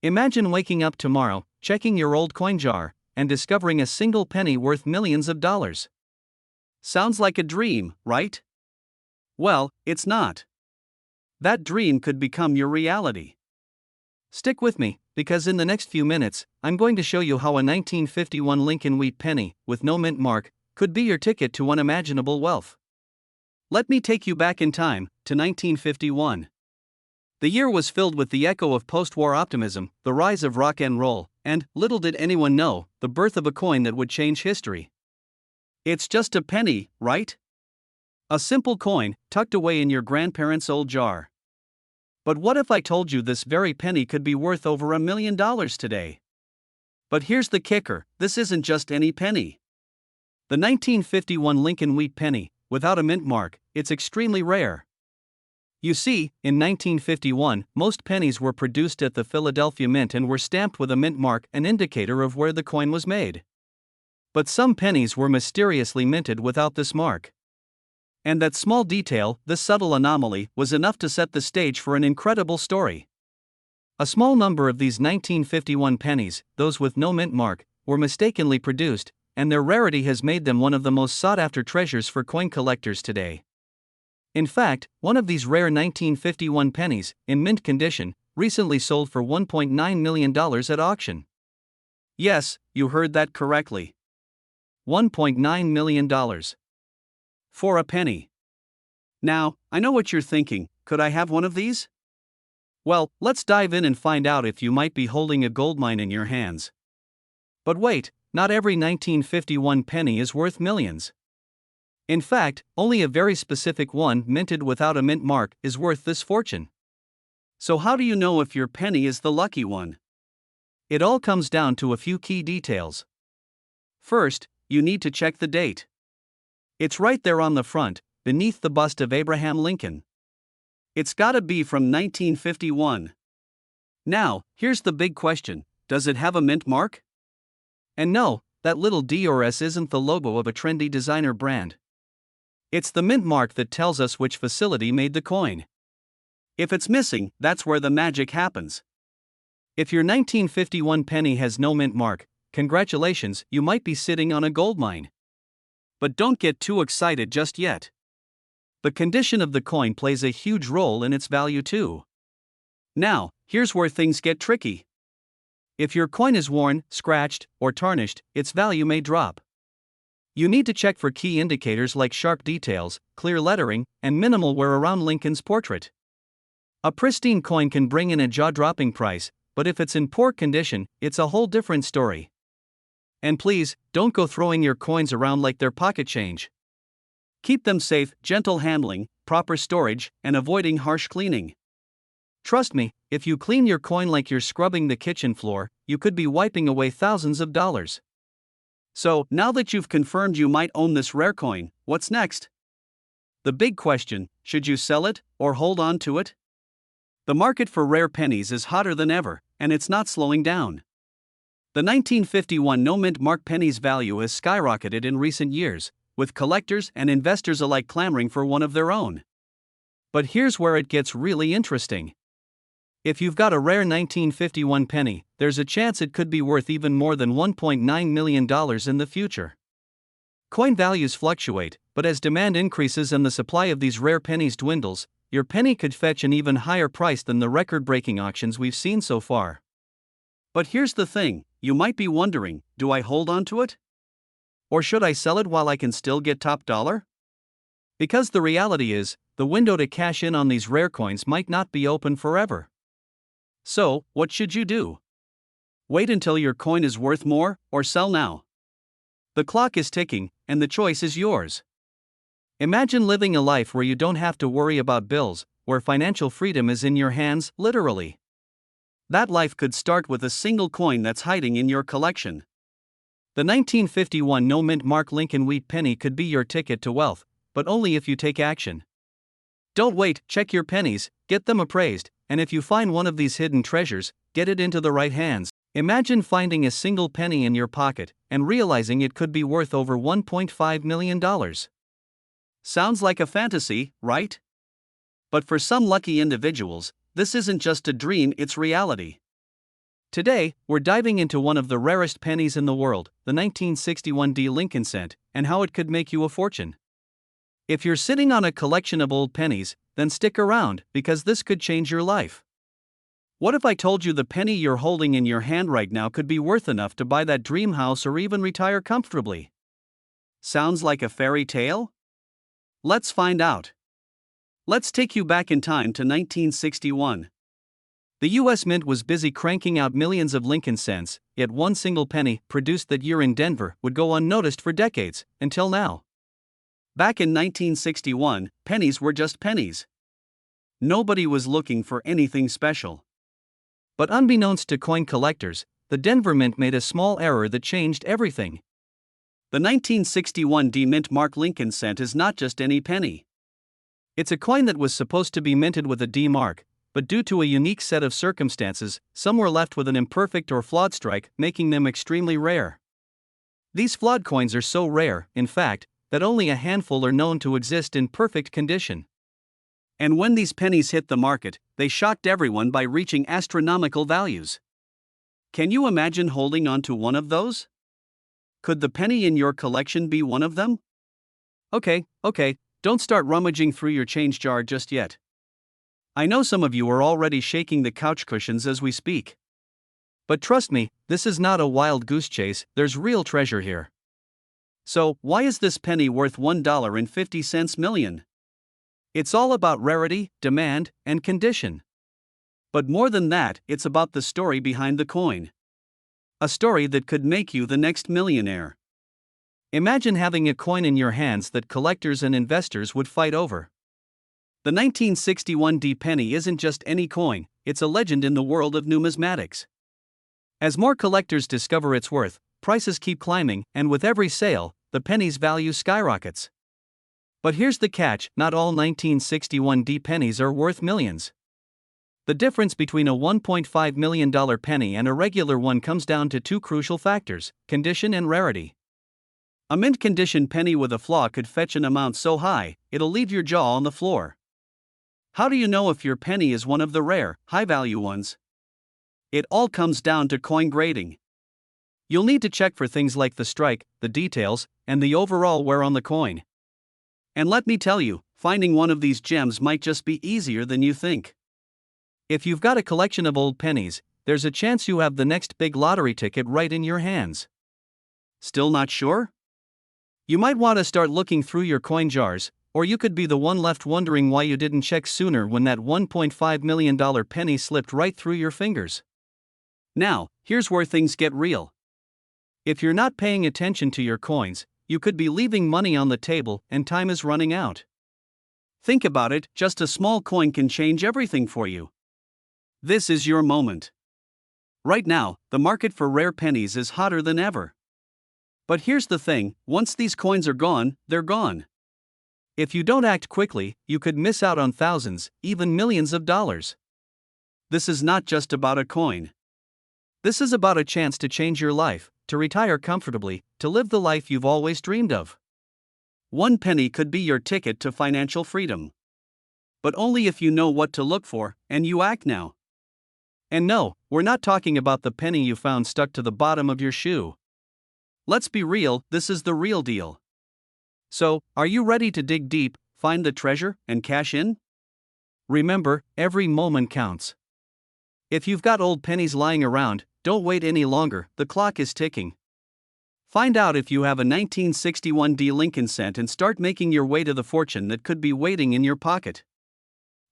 Imagine waking up tomorrow, checking your old coin jar, and discovering a single penny worth millions of dollars. Sounds like a dream, right? Well, it's not. That dream could become your reality. Stick with me, because in the next few minutes, I'm going to show you how a 1951 Lincoln wheat penny, with no mint mark, could be your ticket to unimaginable wealth. Let me take you back in time, to 1951. The year was filled with the echo of post-war optimism, the rise of rock and roll, and, little did anyone know, the birth of a coin that would change history. It's just a penny, right? A simple coin, tucked away in your grandparents' old jar. But what if I told you this very penny could be worth over $1 million today? But here's the kicker, this isn't just any penny. The 1951 Lincoln wheat penny, without a mint mark, it's extremely rare. You see, in 1951, most pennies were produced at the Philadelphia Mint and were stamped with a mint mark, an indicator of where the coin was made. But some pennies were mysteriously minted without this mark. And that small detail, this subtle anomaly, was enough to set the stage for an incredible story. A small number of these 1951 pennies, those with no mint mark, were mistakenly produced, and their rarity has made them one of the most sought-after treasures for coin collectors today. In fact, one of these rare 1951 pennies, in mint condition, recently sold for $1.9 million at auction. Yes, you heard that correctly. $1.9 million. For a penny. Now, I know what you're thinking, could I have one of these? Well, let's dive in and find out if you might be holding a goldmine in your hands. But wait, not every 1951 penny is worth millions. In fact, only a very specific one, minted without a mint mark, is worth this fortune. So how do you know if your penny is the lucky one? It all comes down to a few key details. First, you need to check the date. It's right there on the front, beneath the bust of Abraham Lincoln. It's gotta be from 1951. Now, here's the big question, does it have a mint mark? And no, that little D or S isn't the logo of a trendy designer brand. It's the mint mark that tells us which facility made the coin. If it's missing, that's where the magic happens. If your 1951 penny has no mint mark, congratulations, you might be sitting on a gold mine. But don't get too excited just yet. The condition of the coin plays a huge role in its value too. Now, here's where things get tricky. If your coin is worn, scratched, or tarnished, its value may drop. You need to check for key indicators like sharp details, clear lettering, and minimal wear around Lincoln's portrait. A pristine coin can bring in a jaw-dropping price, but if it's in poor condition, it's a whole different story. And please, don't go throwing your coins around like they're pocket change. Keep them safe, gentle handling, proper storage, and avoiding harsh cleaning. Trust me, if you clean your coin like you're scrubbing the kitchen floor, you could be wiping away thousands of dollars. So, now that you've confirmed you might own this rare coin, what's next? The big question, should you sell it, or hold on to it? The market for rare pennies is hotter than ever, and it's not slowing down. The 1951 no-mint mark penny's value has skyrocketed in recent years, with collectors and investors alike clamoring for one of their own. But here's where it gets really interesting. If you've got a rare 1951 penny, there's a chance it could be worth even more than $1.9 million in the future. Coin values fluctuate, but as demand increases and the supply of these rare pennies dwindles, your penny could fetch an even higher price than the record-breaking auctions we've seen so far. But here's the thing, you might be wondering, do I hold on to it? Or should I sell it while I can still get top dollar? Because the reality is, the window to cash in on these rare coins might not be open forever. So, what should you do? Wait until your coin is worth more, or sell now? The clock is ticking, and the choice is yours. Imagine living a life where you don't have to worry about bills, where financial freedom is in your hands, literally. That life could start with a single coin that's hiding in your collection. The 1951 no-mint mark Lincoln wheat penny could be your ticket to wealth, but only if you take action. Don't wait, check your pennies, get them appraised, and if you find one of these hidden treasures, get it into the right hands. Imagine finding a single penny in your pocket and realizing it could be worth over $1.5 million. Sounds like a fantasy, right? But for some lucky individuals, this isn't just a dream, it's reality. Today, we're diving into one of the rarest pennies in the world, the 1961 D Lincoln cent, and how it could make you a fortune. If you're sitting on a collection of old pennies, then stick around, because this could change your life. What if I told you the penny you're holding in your hand right now could be worth enough to buy that dream house or even retire comfortably? Sounds like a fairy tale? Let's find out. Let's take you back in time to 1961. The US Mint was busy cranking out millions of Lincoln cents, yet one single penny, produced that year in Denver, would go unnoticed for decades, until now. Back in 1961, pennies were just pennies. Nobody was looking for anything special. But unbeknownst to coin collectors, the Denver Mint made a small error that changed everything. The 1961 D Mint Mark Lincoln cent is not just any penny. It's a coin that was supposed to be minted with a D mark, but due to a unique set of circumstances, some were left with an imperfect or flawed strike, making them extremely rare. These flawed coins are so rare, in fact, that only a handful are known to exist in perfect condition. And when these pennies hit the market, they shocked everyone by reaching astronomical values. Can you imagine holding on to one of those? Could the penny in your collection be one of them? Okay, don't start rummaging through your change jar just yet. I know some of you are already shaking the couch cushions as we speak. But trust me, this is not a wild goose chase, there's real treasure here. So, why is this penny worth $1.50 million? It's all about rarity, demand, and condition. But more than that, it's about the story behind the coin. A story that could make you the next millionaire. Imagine having a coin in your hands that collectors and investors would fight over. The 1961 D penny isn't just any coin, it's a legend in the world of numismatics. As more collectors discover its worth, prices keep climbing, and with every sale, the penny's value skyrockets. But here's the catch, not all 1961 D pennies are worth millions. The difference between a $1.5 million penny and a regular one comes down to two crucial factors: condition and rarity. A mint condition penny with a flaw could fetch an amount so high, it'll leave your jaw on the floor. How do you know if your penny is one of the rare, high-value ones? It all comes down to coin grading. You'll need to check for things like the strike, the details, and the overall wear on the coin. And let me tell you, finding one of these gems might just be easier than you think. If you've got a collection of old pennies, there's a chance you have the next big lottery ticket right in your hands. Still not sure? You might want to start looking through your coin jars, or you could be the one left wondering why you didn't check sooner when that $1.5 million penny slipped right through your fingers. Now, here's where things get real. If you're not paying attention to your coins, you could be leaving money on the table and time is running out. Think about it, just a small coin can change everything for you. This is your moment. Right now, the market for rare pennies is hotter than ever. But here's the thing, once these coins are gone, they're gone. If you don't act quickly, you could miss out on thousands, even millions of dollars. This is not just about a coin. This is about a chance to change your life, to retire comfortably, to live the life you've always dreamed of. One penny could be your ticket to financial freedom. But only if you know what to look for, and you act now. And no, we're not talking about the penny you found stuck to the bottom of your shoe. Let's be real, this is the real deal. So, are you ready to dig deep, find the treasure, and cash in? Remember, every moment counts. If you've got old pennies lying around, don't wait any longer, the clock is ticking. Find out if you have a 1961 D Lincoln cent and start making your way to the fortune that could be waiting in your pocket.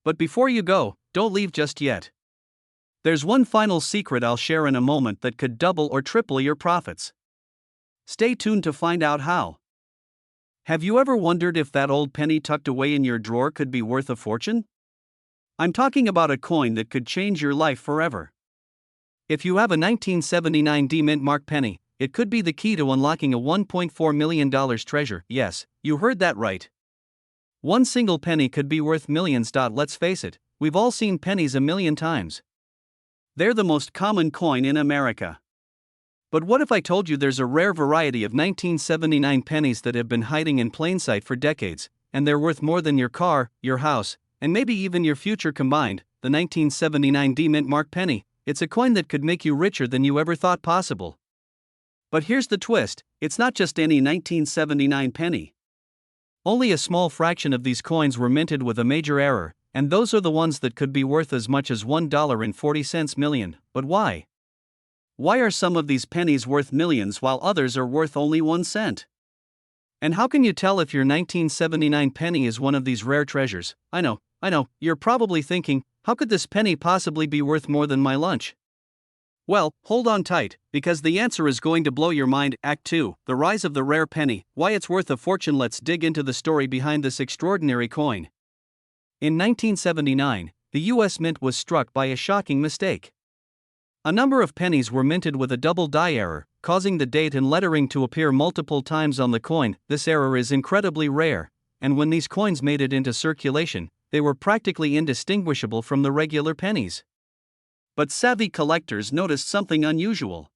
But before you go, don't leave just yet. There's one final secret I'll share in a moment that could double or triple your profits. Stay tuned to find out how. Have you ever wondered if that old penny tucked away in your drawer could be worth a fortune? I'm talking about a coin that could change your life forever. If you have a 1979 D Mint Mark penny, it could be the key to unlocking a $1.4 million treasure. Yes, you heard that right. One single penny could be worth millions. Let's face it, we've all seen pennies a million times. They're the most common coin in America. But what if I told you there's a rare variety of 1979 pennies that have been hiding in plain sight for decades, and they're worth more than your car, your house, and maybe even your future combined? The 1979 D Mint Mark penny, it's a coin that could make you richer than you ever thought possible. But here's the twist, it's not just any 1979 penny. Only a small fraction of these coins were minted with a major error, and those are the ones that could be worth as much as $1.40 million. But why? Why are some of these pennies worth millions while others are worth only 1 cent? And how can you tell if your 1979 penny is one of these rare treasures? I know, you're probably thinking, how could this penny possibly be worth more than my lunch? Well, hold on tight, because the answer is going to blow your mind. Act 2, The Rise of the Rare Penny, Why It's Worth a Fortune. Let's dig into the story behind this extraordinary coin. In 1979, the US Mint was struck by a shocking mistake. A number of pennies were minted with a double die error, causing the date and lettering to appear multiple times on the coin. This error is incredibly rare, and when these coins made it into circulation, they were practically indistinguishable from the regular pennies. But savvy collectors noticed something unusual.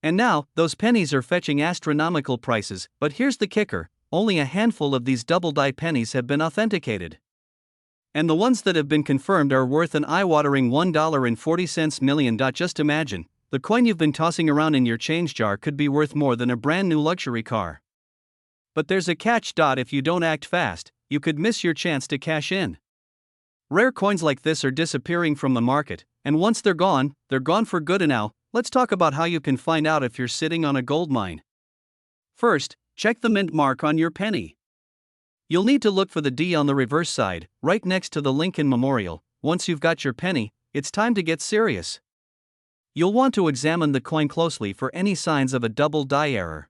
And now, those pennies are fetching astronomical prices, but here's the kicker, only a handful of these double-die pennies have been authenticated. And the ones that have been confirmed are worth an eye-watering $1.40 million. Just imagine, the coin you've been tossing around in your change jar could be worth more than a brand new luxury car. But there's a catch. If you don't act fast, you could miss your chance to cash in. Rare coins like this are disappearing from the market, and once they're gone for good. And now, let's talk about how you can find out if you're sitting on a gold mine. First, check the mint mark on your penny. You'll need to look for the D on the reverse side, right next to the Lincoln Memorial. Once you've got your penny, it's time to get serious. You'll want to examine the coin closely for any signs of a double die error.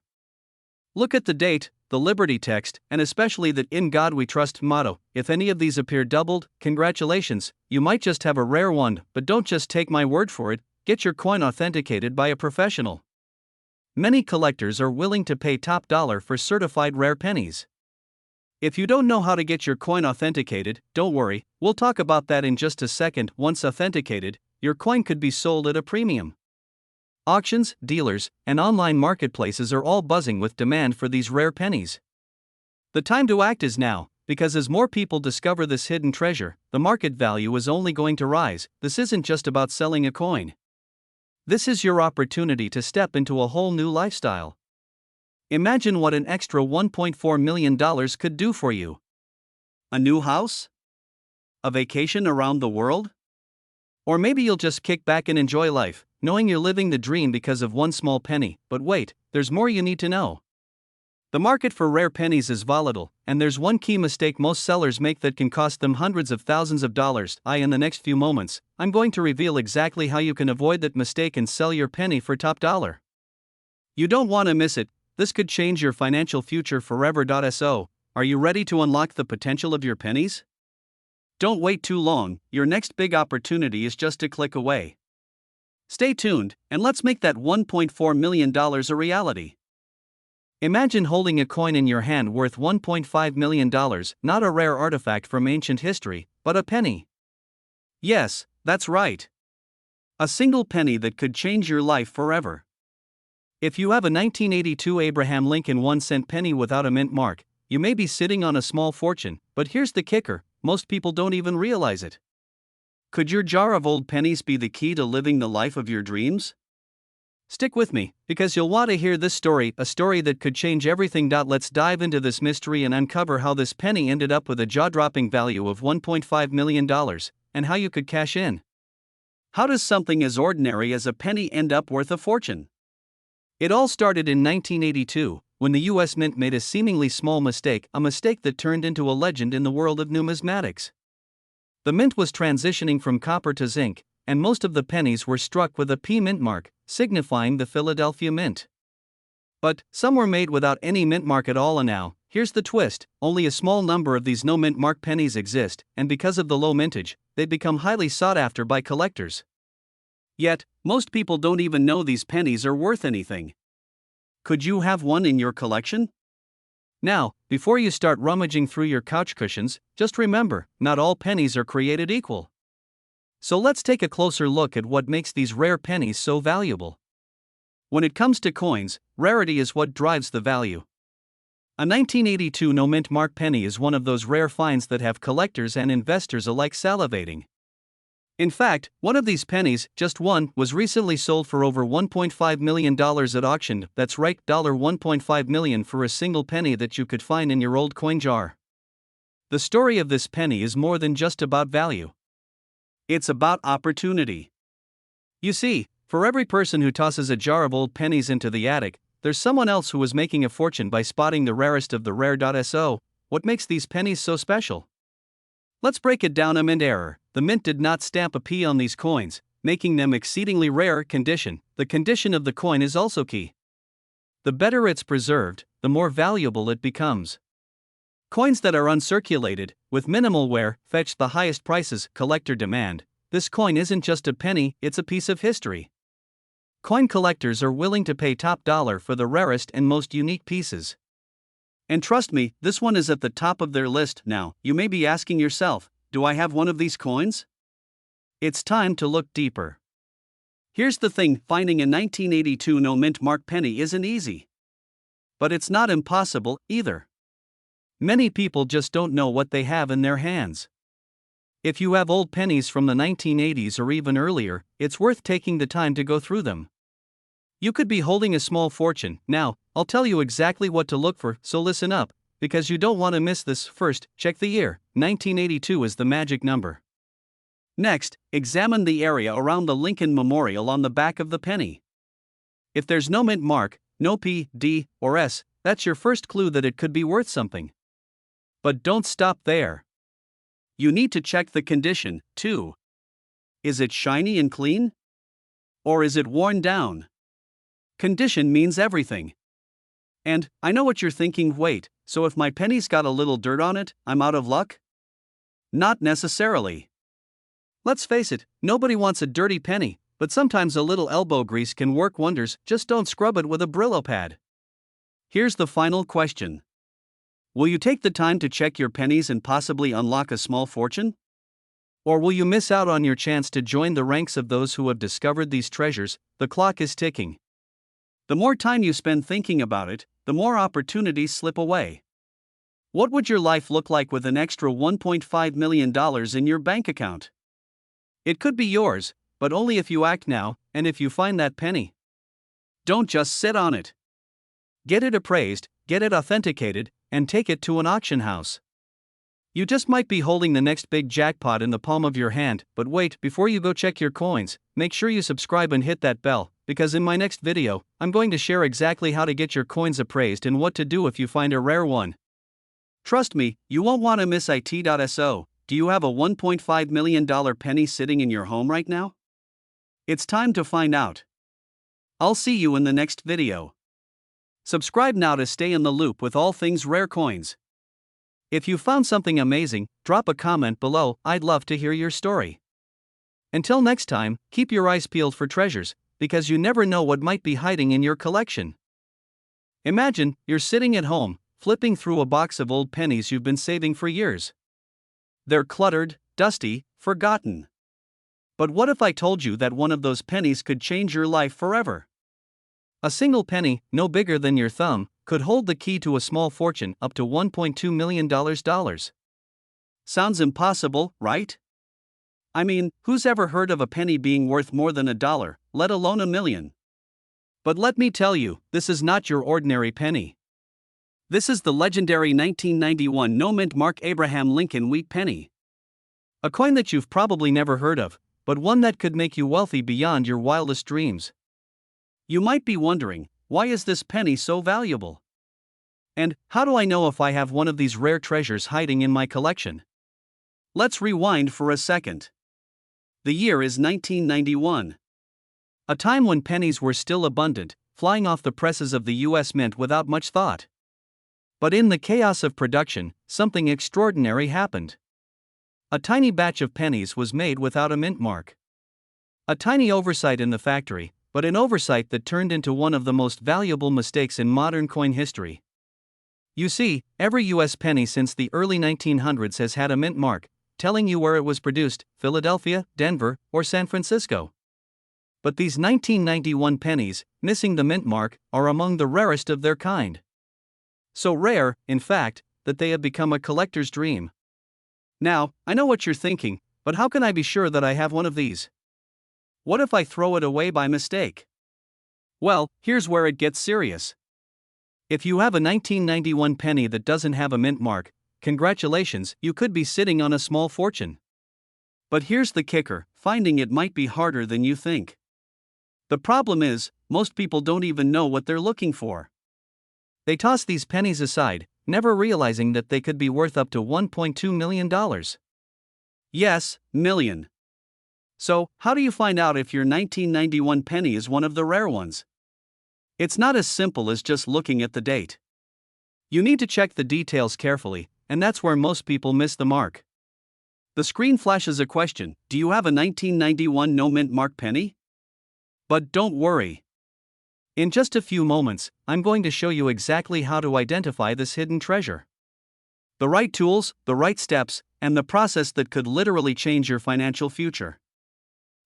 Look at the date, the Liberty text, and especially the "In God We Trust" motto. If any of these appear doubled, congratulations, you might just have a rare one. But don't just take my word for it, get your coin authenticated by a professional. Many collectors are willing to pay top dollar for certified rare pennies. If you don't know how to get your coin authenticated, don't worry, we'll talk about that in just a second. Once authenticated, your coin could be sold at a premium. Auctions, dealers, and online marketplaces are all buzzing with demand for these rare pennies. The time to act is now, because as more people discover this hidden treasure, the market value is only going to rise. This isn't just about selling a coin. This is your opportunity to step into a whole new lifestyle. Imagine what an extra $1.4 million could do for you. A new house? A vacation around the world? Or maybe you'll just kick back and enjoy life, knowing you're living the dream because of one small penny. But wait, there's more you need to know. The market for rare pennies is volatile, and there's one key mistake most sellers make that can cost them hundreds of thousands of dollars. In the next few moments, I'm going to reveal exactly how you can avoid that mistake and sell your penny for top dollar. You don't want to miss it. This could change your financial future forever. So, are you ready to unlock the potential of your pennies? Don't wait too long, your next big opportunity is just a click away. Stay tuned, and let's make that $1.4 million a reality. Imagine holding a coin in your hand worth $1.5 million, not a rare artifact from ancient history, but a penny. Yes, that's right. A single penny that could change your life forever. If you have a 1982 Abraham Lincoln 1-cent penny without a mint mark, you may be sitting on a small fortune, but here's the kicker, most people don't even realize it. Could your jar of old pennies be the key to living the life of your dreams? Stick with me, because you'll want to hear this story, a story that could change everything. Let's dive into this mystery and uncover how this penny ended up with a jaw-dropping value of $1.5 million, and how you could cash in. How does something as ordinary as a penny end up worth a fortune? It all started in 1982, when the US Mint made a seemingly small mistake, a mistake that turned into a legend in the world of numismatics. The mint was transitioning from copper to zinc, and most of the pennies were struck with a P mint mark, signifying the Philadelphia Mint. But some were made without any mint mark at all, and now, here's the twist, only a small number of these no mint mark pennies exist, and because of the low mintage, they've become highly sought after by collectors. Yet, most people don't even know these pennies are worth anything. Could you have one in your collection? Now, before you start rummaging through your couch cushions, just remember, not all pennies are created equal. So let's take a closer look at what makes these rare pennies so valuable. When it comes to coins, rarity is what drives the value. A 1982 no mint mark penny is one of those rare finds that have collectors and investors alike salivating. In fact, one of these pennies, just one, was recently sold for over $1.5 million at auction. That's right, $1.5 million for a single penny that you could find in your old coin jar. The story of this penny is more than just about value. It's about opportunity. You see, for every person who tosses a jar of old pennies into the attic, there's someone else who is making a fortune by spotting the rarest of the rare. What makes these pennies so special? Let's break it down. A mint error. The mint did not stamp a P on these coins, making them exceedingly rare. Condition. The condition of the coin is also key. The better it's preserved, the more valuable it becomes. Coins that are uncirculated, with minimal wear, fetch the highest prices. Collector demand. This coin isn't just a penny, it's a piece of history. Coin collectors are willing to pay top dollar for the rarest and most unique pieces. And trust me, this one is at the top of their list. Now, you may be asking yourself, do I have one of these coins? It's time to look deeper. Here's the thing, finding a 1982 no mint mark penny isn't easy. But it's not impossible, either. Many people just don't know what they have in their hands. If you have old pennies from the 1980s or even earlier, it's worth taking the time to go through them. You could be holding a small fortune. Now, I'll tell you exactly what to look for, so listen up, because you don't want to miss this. First, check the year. 1982 is the magic number. Next, examine the area around the Lincoln Memorial on the back of the penny. If there's no mint mark, no P, D, or S, that's your first clue that it could be worth something. But don't stop there. You need to check the condition, too. Is it shiny and clean? Or is it worn down? Condition means everything. And, I know what you're thinking, wait, so if my penny's got a little dirt on it, I'm out of luck? Not necessarily. Let's face it, nobody wants a dirty penny, but sometimes a little elbow grease can work wonders. Just don't scrub it with a Brillo pad. Here's the final question. Will you take the time to check your pennies and possibly unlock a small fortune? Or will you miss out on your chance to join the ranks of those who have discovered these treasures? The clock is ticking. The more time you spend thinking about it, the more opportunities slip away. What would your life look like with an extra $1.5 million in your bank account? It could be yours, but only if you act now, and if you find that penny. Don't just sit on it. Get it appraised, get it authenticated, and take it to an auction house. You just might be holding the next big jackpot in the palm of your hand. But wait, before you go check your coins, make sure you subscribe and hit that bell, because in my next video, I'm going to share exactly how to get your coins appraised and what to do if you find a rare one. Trust me, you won't want to miss it.so. Do you have a $1.5 million penny sitting in your home right now? It's time to find out. I'll see you in the next video. Subscribe now to stay in the loop with all things rare coins. If you found something amazing, drop a comment below. I'd love to hear your story. Until next time, keep your eyes peeled for treasures, because you never know what might be hiding in your collection. Imagine, you're sitting at home, flipping through a box of old pennies you've been saving for years. They're cluttered, dusty, forgotten. But what if I told you that one of those pennies could change your life forever? A single penny, no bigger than your thumb, could hold the key to a small fortune up to $1.2 million. Sounds impossible, right? I mean, who's ever heard of a penny being worth more than $1, let alone $1 million? But let me tell you, this is not your ordinary penny. This is the legendary 1991 no mint mark Abraham Lincoln wheat penny. A coin that you've probably never heard of, but one that could make you wealthy beyond your wildest dreams. You might be wondering, why is this penny so valuable? And, how do I know if I have one of these rare treasures hiding in my collection? Let's rewind for a second. The year is 1991. A time when pennies were still abundant, flying off the presses of the US Mint without much thought. But in the chaos of production, something extraordinary happened. A tiny batch of pennies was made without a mint mark. A tiny oversight in the factory, but an oversight that turned into one of the most valuable mistakes in modern coin history. You see, every US penny since the early 1900s has had a mint mark, telling you where it was produced, Philadelphia, Denver, or San Francisco. But these 1991 pennies, missing the mint mark, are among the rarest of their kind. So rare, in fact, that they have become a collector's dream. Now, I know what you're thinking, But how can I be sure that I have one of these? What if I throw it away by mistake? Well, here's where it gets serious. If you have a 1991 penny that doesn't have a mint mark, congratulations, you could be sitting on a small fortune. But here's the kicker: finding it might be harder than you think. The problem is, most people don't even know what they're looking for. They toss these pennies aside, never realizing that they could be worth up to $1.2 million. Yes, million. So, how do you find out if your 1991 penny is one of the rare ones? It's not as simple as just looking at the date. You need to check the details carefully, and that's where most people miss the mark. The screen flashes a question: do you have a 1991 no mint mark penny? But don't worry. In just a few moments, I'm going to show you exactly how to identify this hidden treasure. The right tools, the right steps, and the process that could literally change your financial future.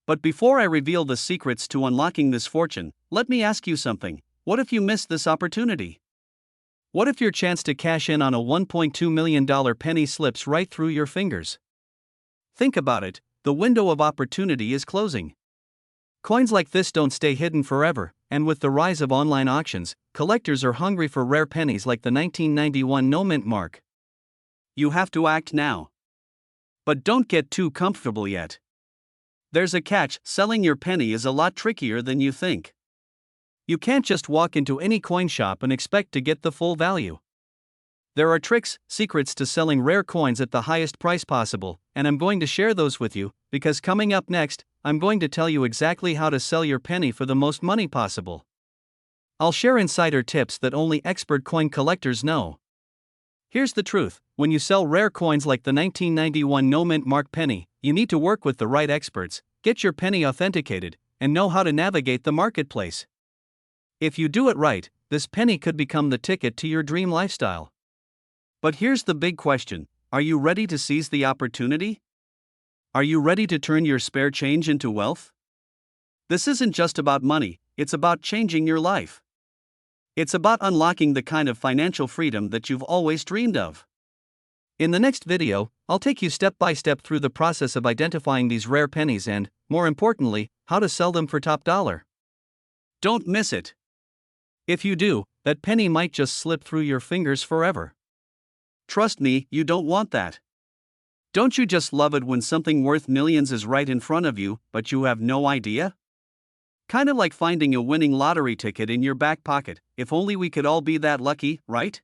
But before I reveal the secrets to unlocking this fortune, let me ask you something. What if you missed this opportunity? What if your chance to cash in on a $1.2 million penny slips right through your fingers? Think about it, the window of opportunity is closing. Coins like this don't stay hidden forever, and with the rise of online auctions, collectors are hungry for rare pennies like the 1991 no mint mark. You have to act now. But don't get too comfortable yet. There's a catch: selling your penny is a lot trickier than you think. You can't just walk into any coin shop and expect to get the full value. There are tricks, secrets to selling rare coins at the highest price possible, and I'm going to share those with you, because coming up next, I'm going to tell you exactly how to sell your penny for the most money possible. I'll share insider tips that only expert coin collectors know. Here's the truth: when you sell rare coins like the 1991 no mint mark penny, you need to work with the right experts, get your penny authenticated, and know how to navigate the marketplace. If you do it right, this penny could become the ticket to your dream lifestyle. But here's the big question: are you ready to seize the opportunity? Are you ready to turn your spare change into wealth? This isn't just about money, it's about changing your life. It's about unlocking the kind of financial freedom that you've always dreamed of. In the next video, I'll take you step by step through the process of identifying these rare pennies and, more importantly, how to sell them for top dollar. Don't miss it. If you do, that penny might just slip through your fingers forever. Trust me, you don't want that. Don't you just love it when something worth millions is right in front of you, but you have no idea? Kind of like finding a winning lottery ticket in your back pocket. If only we could all be that lucky, right?